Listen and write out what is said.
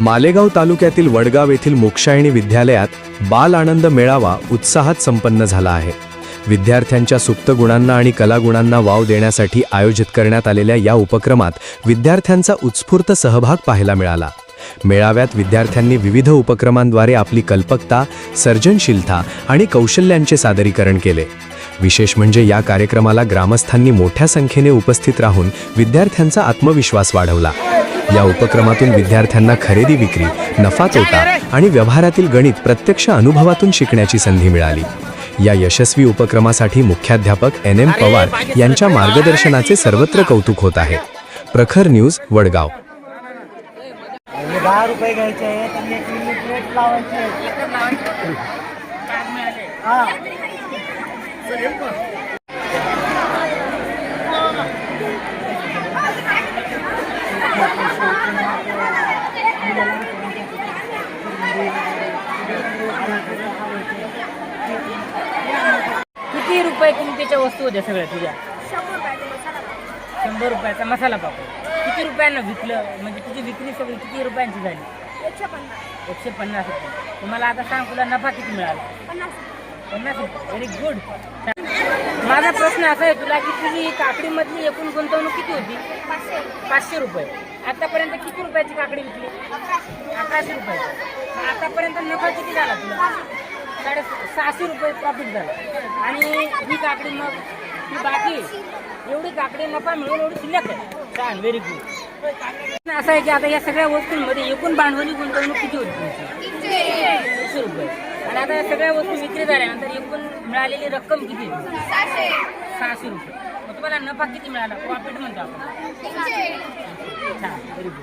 मालेगाव तालुक्यातील वडगाव येथील मोक्षायणी विद्यालयात बाल आनंद मेळावा उत्साहात संपन्न झाला आहे। विद्यार्थ्यांच्या सुप्त गुणांना आणि कलागुणांना वाव देण्यासाठी आयोजित करण्यात आलेल्या या उपक्रमात विद्यार्थ्यांचा उत्स्फूर्त सहभाग पाहायला मिळाला। मेळाव्यात विद्यार्थ्यांनी विविध उपक्रमांद्वारे आपली कल्पकता, सर्जनशीलता आणि कौशल्यांचे सादरीकरण केले। विशेष म्हणजे या कार्यक्रमाला ग्रामस्थांनी मोठ्या संख्येने उपस्थित राहून विद्यार्थ्यांचा आत्मविश्वास वाढवला। या उपक्रमातून विद्यार्थ्यांना खरेदी विक्री, नफा तोटा आणि व्यवहारातील गणित प्रत्यक्ष अनुभवातून शिकण्याची संधी मिळाली। या यशस्वी उपक्रमासाठी मुख्याध्यापक NM पवार यांच्या मार्गदर्शनाचे सर्वत्र कौतुक होत आहे। प्रखर न्यूज, वडगाव। 10 रुपये घ्यायचे आहे तर एक प्लेट लावायची आहे। किती रुपये किमतीच्या वस्तू होत्या सगळ्या तुझ्या? 100 रुपयाचा मसाला पापड किती रुपयांना विकलं? म्हणजे तुझी विक्री सगळी किती रुपयांची झाली? 150 रुपये। तुम्हाला आता सांग, तुला नफा किती मिळाला? 50 रुपये। Very good. माझा प्रश्न असा आहे तुला की तुझी काकडीमधली एकूण गुंतवणूक किती होती? 500 रुपये। आतापर्यंत किती रुपयाची काकडी विकली? 1100 रुपये। आतापर्यंत नफा किती झाला तुला? 650 रुपये प्रॉफिट झाला। आणि ही काकडी मग ही बाकी एवढी काकडी नफा मिळून एवढी शिल्लक आहे। छान, व्हेरी गुड। असं आहे की आता या सगळ्या वस्तूंमध्ये एकूण भांडवली गुंतवणूक किती होती तुमची? 300 रुपये। आणि आता या सगळ्या वस्तू विक्री झाल्यानंतर एकूण मिळालेली रक्कम किती होती? 600 रुपये। मग तुम्हाला नफा किती मिळाला? प्रॉफिट म्हणतो आपण। छान, व्हेरी गुड।